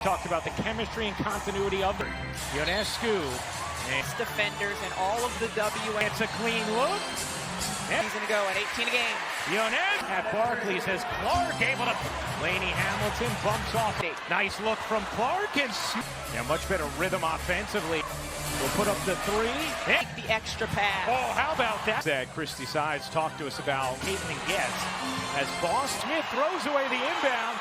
Talked about the chemistry and continuity of Ionescu. Defenders and all of the W. It's a clean look. He's going to go at 18 a game. Ionescu at Barclays as Clark able to. Laney Hamilton bumps off. Nice look from Clark and much better rhythm offensively. We'll put up the three. Take the extra pass. Oh, how about that? That Christy Sides talked to us about Caitlin Getz as Boss Smith throws away the inbound.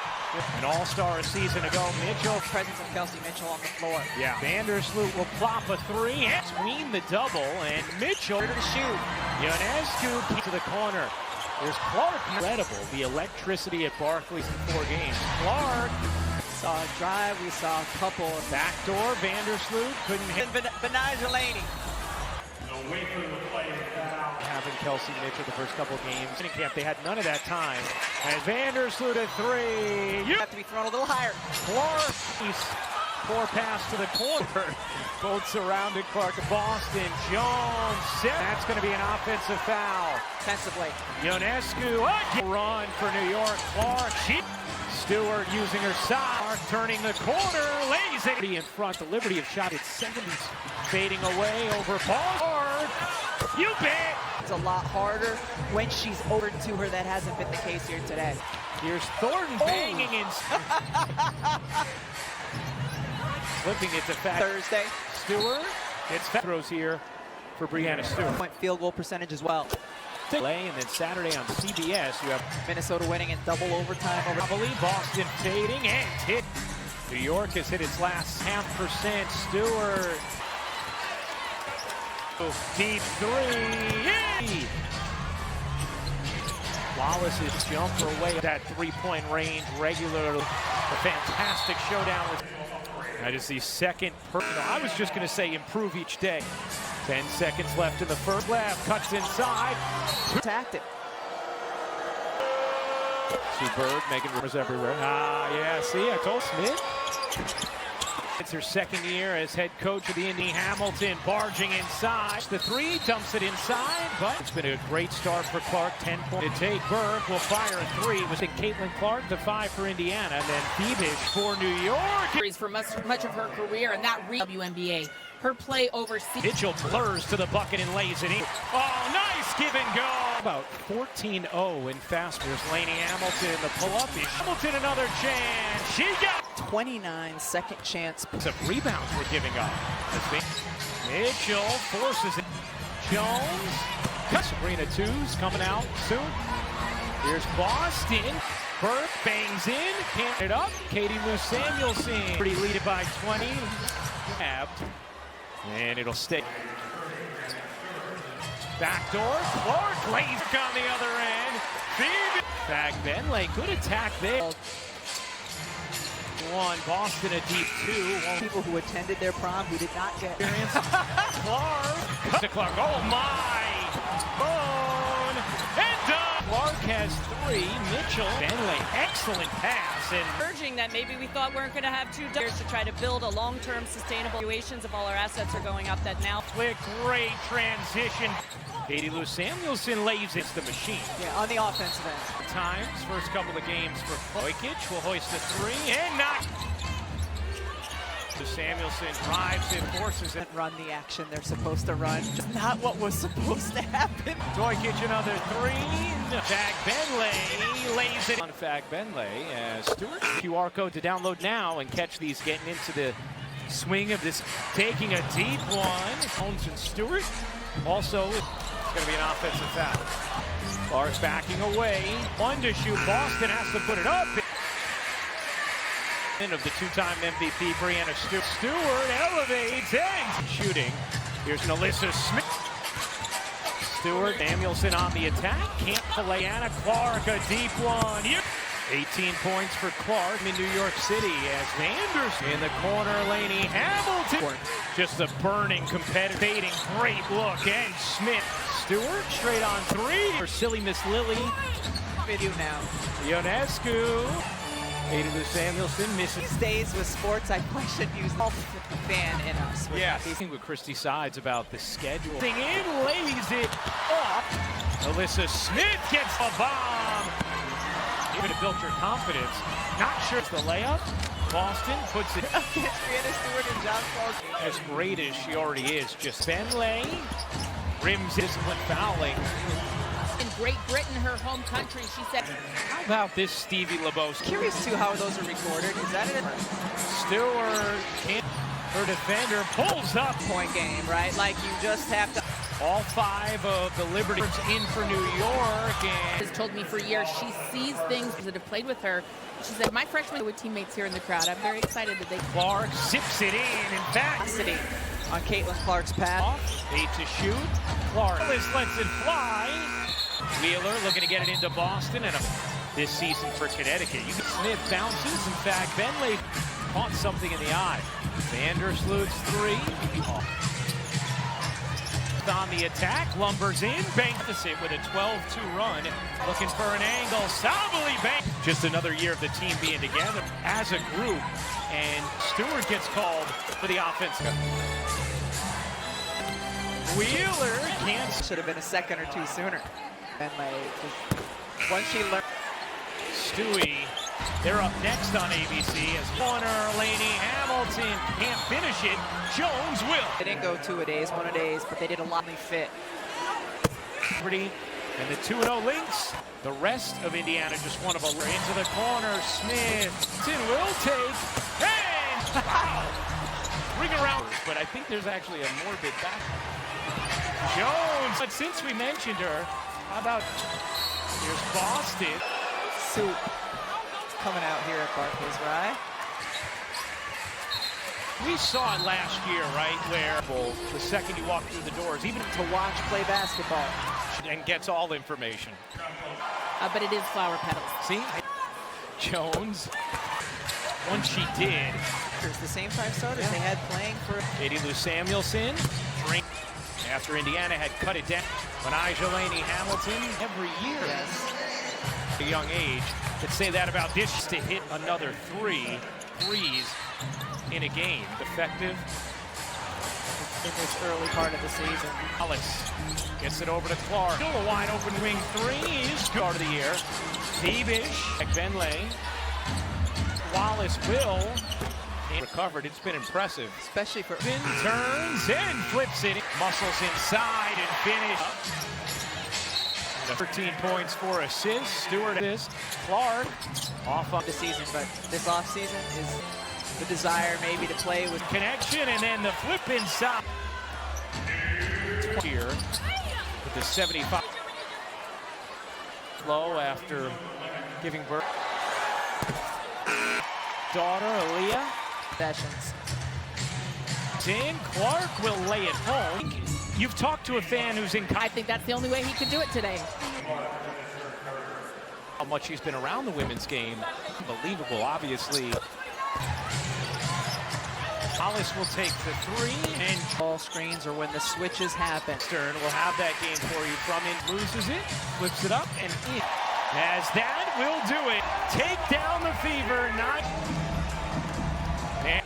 An all-star a season ago, Mitchell. Presence of Kelsey Mitchell on the floor. Yeah. Vandersloot will plop a three and tween the double, and Mitchell to the shoot. Ionescu to the corner. There's Clark. Incredible, the electricity at Barclays in 4 games. Clark. Saw a drive, we saw a couple of Backdoor, Vandersloot couldn't hit. Benija Laney. Having Kelsey Mitchell the first couple of games in camp, they had none of that time. And Vandersloot at 3. You have to be thrown a little higher. Clark, poor pass to the corner. Both surrounded Clark. Boston, Jones, that's going to be an offensive foul. Defensively. Ionescu, run for New York. Clark, Stewart using her side, turning the corner, lays it in front. The Liberty of shot at 70s, fading away over Ballard. You bet. It's a lot harder when she's over to her. That hasn't been the case here today. Here's Thornton banging in. Flipping it to Thursday. Stewart. It's throws here for Brianna Stewart. Point field goal percentage as well. And then Saturday on CBS, you have Minnesota winning in double overtime over Boston fading and hit. New York has hit its last 0.5%. Stewart. Deep 3. Wallace's jumper away at that 3-point range regularly. A fantastic showdown with. That is the second. I was just going to say improve each day. 10 seconds left in the first. Left cuts inside. Attacked it. See Bird making rumors everywhere. Yeah. See, I told Smith. It's her second year as head coach of the Indy. Hamilton barging inside. The 3 dumps it inside, but it's been a great start for Clark. 10 points to take. Burke will fire a 3. Was it Caitlin Clark, the 5 for Indiana, and then Thiebish for New York. For much of her career, and that WNBA. Her play overseas. Mitchell blurs to the bucket and lays it in. Oh, nice give and go. About 14-0 in fasters. Laney Hamilton, the pull-up. Hamilton, another chance. She got 29 second chance. Some rebounds we're giving up. Mitchell forces it. Jones. Sabrina 2's coming out soon. Here's Boston. Burke bangs in. Can't get it up. Katie Lou Samuelson. Pretty lead it by 20. And it'll stay. Backdoor. Clark lays on the other end. Back Benley. Good attack there. 1. Boston a deep 2. People who attended their prom who did not get experience. Clark. To Clark. Oh my. Bone. And done. Clark has 3. Mitchell. Benley. Excellent pass. And urging that maybe we thought weren't going to have 2 years to try to build a long-term sustainable situations of all our assets are going up that now. Quick, great transition. Katie Lou Samuelson lays it. It's the machine. Yeah, on the offensive end. Times, first couple of games for Vojkic will hoist a 3 and knock. Samuelson drives it, forces it. Run the action they're supposed to run. Just not what was supposed to happen. Vojkic another 3. Fag Benley lays it on Fag Benley as Stewart. QR code to download now and catch these getting into the swing of this. Taking a deep one. Jones and Stewart. Also, it's going to be an offensive foul. Clark's backing away. 1 to shoot. Boston has to put it up. Of the 2-time MVP, Brianna Stewart. Stewart elevates and shooting. Here's Alyssa Smith. Stewart, Samuelson on the attack. Can't fillet Anna Clark, a deep one. 18 points for Clark in New York City as Vanderson in the corner. Laney Hamilton. Just a burning competitive. Great look. And Smith. Stewart straight on 3. For silly Miss Lily. Video now. Ionescu. Katie Lou Samuelson misses. These days with sports, I probably should use the fan in us. Yeah, speaking with Christy Sides about the schedule. In, lays it off. Alyssa Smith gets a bomb. Even to build your confidence. Not sure it's the layup. Boston puts it Brianna Stewart and John Paul. as great as she already is. Just Benley rims discipline fouling. In Great Britain, her home country, she said. How about this Stevie LeBeau? Curious too how those are recorded. Is that it? Stewart, her defender pulls up. Point game, right? Like you just have to. All 5 of the Liberty in for New York, and has told me for years she sees things that have played with her. She said, my freshman with teammates here in the crowd. I'm very excited that they. Clark zips it in fact. On Caitlin Clark's pass. Off, 8 to shoot. Clark lets it fly. Wheeler looking to get it into Boston, and this season for Connecticut. Smith bounces. In fact, Benley caught something in the eye. Vandersloot's 3. On the attack, lumbers in, banks it with a 12-2 run, looking for an angle. Sabally bank. Just another year of the team being together as a group, and Stewart gets called for the offense. Wheeler can't. Should have been a second or two sooner. And once she learned. Stewie, they're up next on ABC as corner. Laney Hamilton can't finish it. Jones will. They didn't go 2-a-days, 1-a-days, but they did a lot of fit. Pretty, and the 2-0 Lynx. The rest of Indiana just one of a into the corner. Smith will take and wow. Ring around, but I think there's actually a morbid back. Jones, but since we mentioned her, how about here's Boston. Soup coming out here at Barclays, right? We saw it last year, right, where the second you walk through the doors, even To watch play basketball. and gets all information. But it is flower petals. See? Jones, once she did. It's the same 5 starters they had playing for. Katie Lou Samuelson, drink after Indiana had cut it down. Menage Laney Hamilton, every year. Yes. At a young age, could say that about this to hit another 3 threes in a game. Effective In this early part of the season. Alice gets it over to Clark. Still a wide open wing 3 is start of the year. Beebish, Benley, Wallace will. Recovered, it's been impressive. Especially for. Turns and flips it. Muscles inside and finish. 13 points, 4 assists. Stewart assist. Clark off on the season, but this offseason is the desire maybe to play with connection, and then the flip inside. Here with the 75. Low after giving birth. Daughter, Aaliyah. sessions. Dan Clark will lay it home. You've talked to a fan who's in. I think that's the only way he could do it today. How much he's been around the women's game. Unbelievable, obviously. Hollis will take the 3 and Ball screens or when the switches happen. Stern will have that game for you from it. Loses it, flips it up and in. As that will do it. Take down the Fever, not. And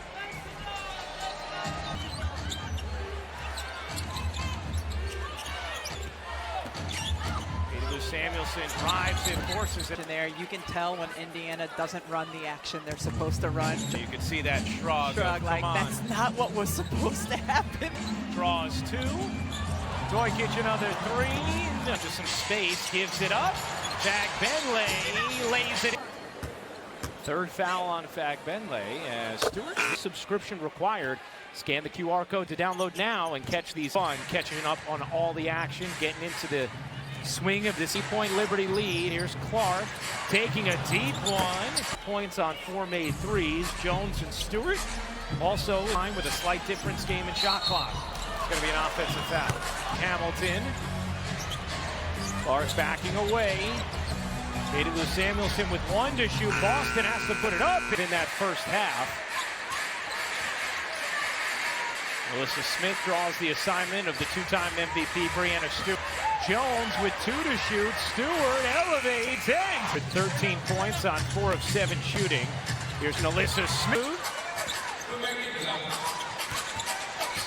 Samuelson drives it, forces it. In there, you can tell when Indiana doesn't run the action they're supposed to run. You can see that shrug. Shrug, Come like on. that's not what was supposed to happen. Draws 2. Dojkic another 3. Into some space, gives it up. Fag Benley lays it. Third foul on Fag Benley as Stewart. Subscription required. Scan the QR code to download now and catch these fun. Catching up on all the action, getting into the swing of this 8-point Liberty lead. Here's Clark taking a deep one. Points on 4 made threes. Jones and Stewart also in line with a slight difference game in shot clock. It's going to be an offensive foul. Hamilton. Clark backing away. Katie Lou Samuelson with 1 to shoot. Boston has to put it up in that first half. Melissa Smith draws the assignment of the 2-time MVP Brianna Stewart. Jones with 2 to shoot. Stewart elevates and with 13 points on 4 of 7 shooting. Here's Melissa Smith.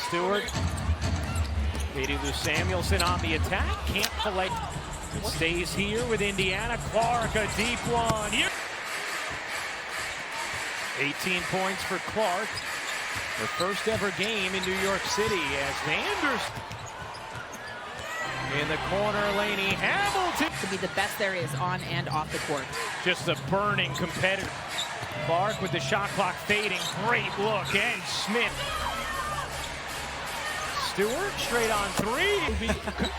Stewart. Katie Lou Samuelson on the attack. Can't collect. It stays here with Indiana. Clark, a deep one. 18 points for Clark. Her first ever game in New York City as Vanders in the corner. Laney Hamilton To be the best there is on and off the court. just a burning competitor. Clark with the shot clock fading. Great look. And Smith. Stewart straight on three.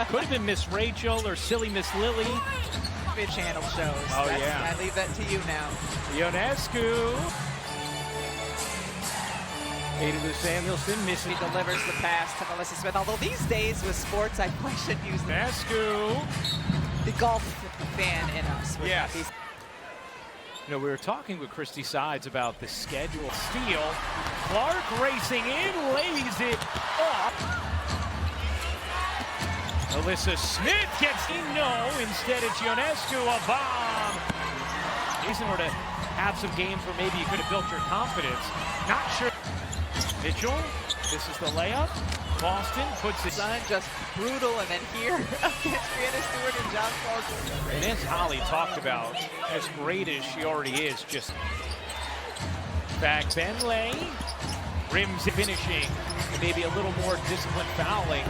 Could have been Miss Rachel or silly Miss Lily. Mid-channel shows. Oh, yeah. I leave that to you now. Ionescu. Lou Samuelson missing. He delivers the pass to Melissa Smith. Although these days with sports, I probably should use Ionescu. the golf fan in us. Yes. You know, we were talking with Christy Sides about the schedule. Steal. Clark racing in, lays it off. Alyssa Smith gets no. Instead, it's Ionescu, a bomb. Reason were to have some games where maybe you could have built your confidence. Not sure. Mitchell, this is the layup. Boston puts it. Son just brutal, and then here against Brianna Stewart and John Clark. And as Holly talked about, as great as she already is, just back Benlay, rims finishing, and maybe a little more disciplined fouling.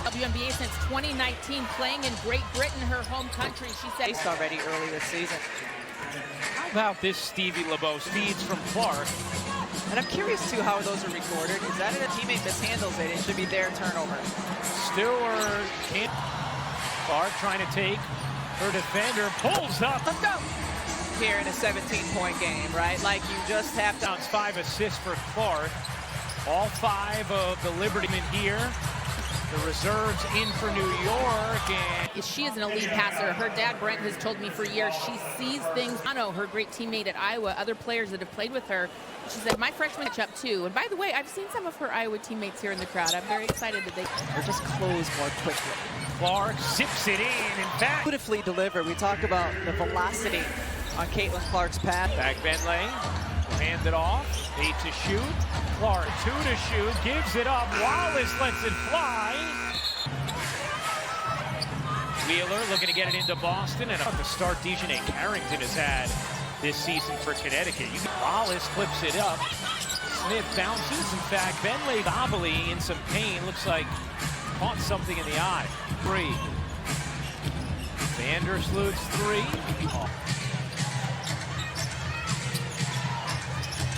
WNBA since 2019, playing in Great Britain, her home country. She said Faced already early this season. How about this Stevie LeBeau feeds from Clark? And I'm curious too how those are recorded. Is that if a teammate mishandles it? It should be their turnover. Stewart can't. Clark trying to take her defender, pulls up. Let's go. Here in a 17-point game, right? Like you just have to. It's 5 assists for Clark. All 5 of the Liberty men here. The reserves in for New York, and she is an elite passer. Her dad, Brent, has told me for years she sees things. I know her great teammate at Iowa, other players that have played with her. She said, my freshman match up too. And by the way, I've seen some of her Iowa teammates here in the crowd. I'm very excited that they just close more quickly. Clark zips it in fact. Beautifully delivered. We talk about the velocity on Caitlin Clark's pass. Back Benlay, hand it off. 8 to shoot. Clark 2 to shoot, gives it up. Wallace lets it fly. Wheeler looking to get it into Boston, and the start Dejanay Carrington has had this season for Connecticut. Wallace clips it up. Smith bounces. In fact, Benlay Bobbly in some pain. Looks like caught something in the eye. 3. Vandersloot's 3.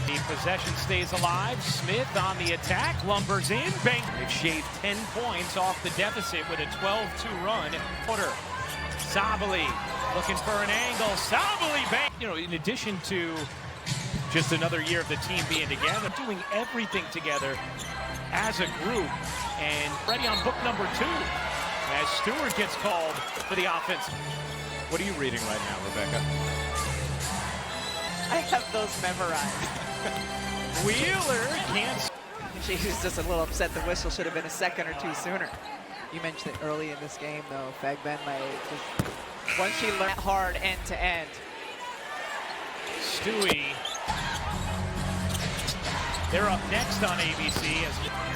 The possession stays alive. Smith on the attack, lumbers in, bang. They've shaved 10 points off the deficit with a 12-2 run. Quarter. Sabali looking for an angle. Sabali bang. You know, in addition to just another year of the team being together, doing everything together as a group, and ready on book number 2 as Stewart gets called for the offense. What are you reading right now, Rebecca? I have those memorized. Wheeler can't. She's just a little upset the whistle should have been a second or 2 sooner. You mentioned it early in this game, though. Fag Benlay, once she learned hard end to end. Stewie. They're up next on ABC.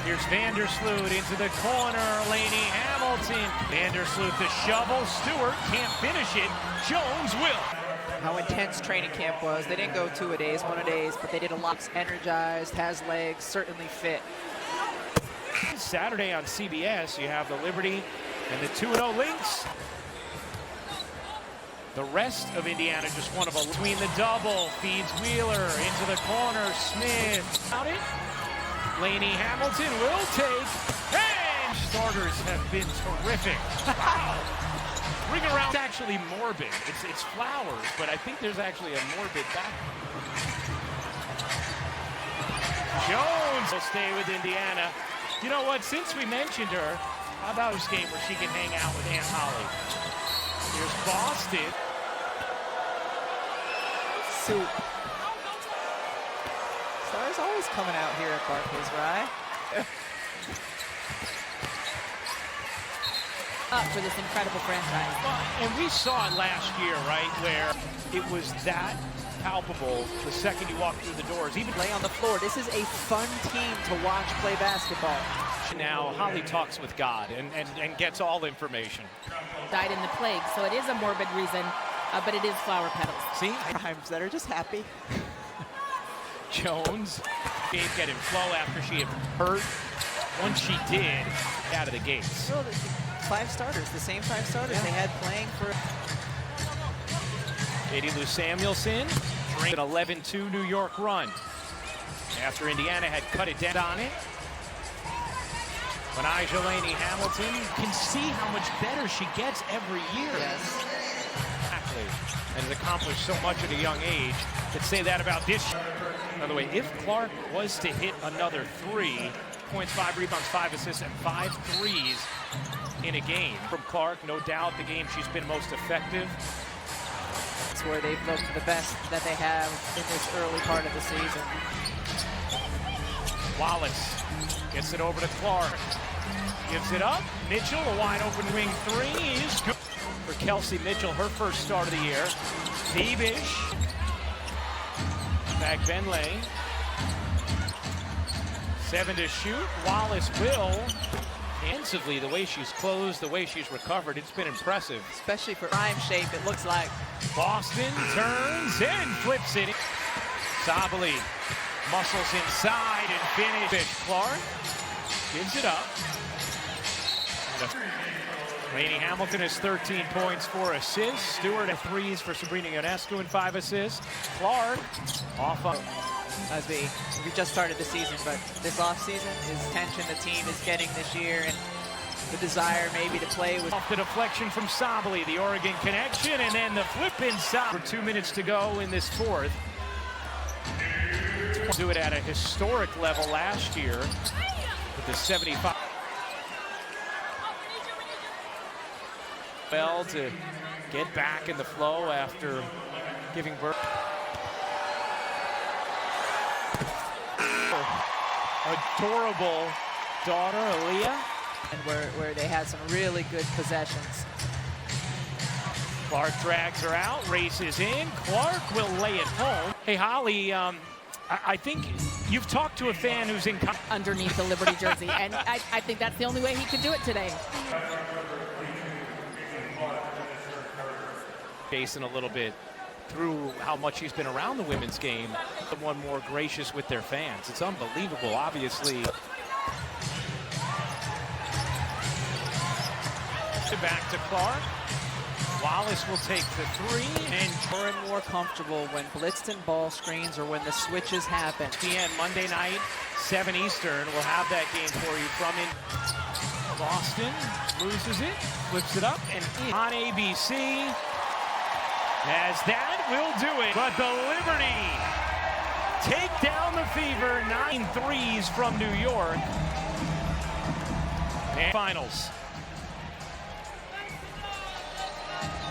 Here's Vandersloot into the corner. Laney Hamilton. Vandersloot the shovel. Stewart can't finish it. Jones will. How intense training camp was. They didn't go 2-a-days, 1-a-days, but they did a lot. Energized, has legs, certainly fit. Saturday on CBS, you have the Liberty and the 2-0 Lynx. The rest of Indiana just one of a between the double. Feeds Wheeler into the corner. Smith out it. Laney Hamilton will take. And starters have been terrific. Wow. Ring around. It's actually morbid. It's flowers, but I think there's actually a morbid back. Jones will stay with Indiana. You know what? Since we mentioned her, how about this game where she can hang out with Aunt Holly? Here's Boston. Soup. Stars always coming out here at Barclays, right? up for this incredible franchise. Well, and we saw it last year, right, where it was that palpable the second you walk through the doors. Even play on the floor. This is a fun team to watch play basketball. now, Holly talks with God and gets all information. Died in the plague, so it is a morbid reason, but it is flower petals. See? Times that are just happy. Jones game getting flow after she had hurt. Once she did, out of the gates. Still, the 5 starters, the same 5 starters they had playing for. Katie Lou Samuelson, an 11-2 New York run. After Indiana had cut it down on it. When Laney Hamilton can see how much better she gets every year. Yes. Exactly. And has accomplished so much at a young age. Could say that about this. By the way, if Clark was to hit another 3 points, 5 rebounds, 5 assists, and 5 threes in a game from Clark, no doubt the game she's been most effective. It's where they've looked the best that they have in this early part of the season. Wallace gets it over to Clark. Gives it up. Mitchell, a wide open wing 3 is good for Kelsey Mitchell, her first start of the year. Beebish. Back Benlay. 7 to shoot. Wallace will. Defensively, the way she's closed, the way she's recovered, it's been impressive. Especially for prime shape, it looks like. Boston turns and flips it. Sabali muscles inside and finish. Clark gives it up. Laney Hamilton has 13 points, 4 assists. Stewart at 3s for Sabrina Ionescu and 5 assists. Clark off up. As we just started the season, but this offseason is tension the team is getting this year, and the desire maybe to play with. Off the deflection from Sabali, the Oregon connection, and then the flip inside. For 2 minutes to go in this 4th. Do it at a historic level last year with the 75. Well, to get back in the flow after giving birth. Adorable daughter, Aaliyah. And where they had some really good possessions. Clark drags her out, races in. Clark will lay it home. Hey, Holly, I think you've talked to a fan who's in underneath the Liberty jersey, and I think that's the only way he could do it today. Jason a little bit through how much he's been around the women's game. One more gracious with their fans. It's unbelievable, obviously. Back to Clark. Wallace will take the 3 and More and more comfortable when blitzed and ball screens or when the switches happen. ESPN Monday night, 7 Eastern. We'll have that game for you from in Boston. Loses it, flips it up, and in on ABC. As that will do it. But the Liberty take down the Fever. 9 threes from New York. And finals.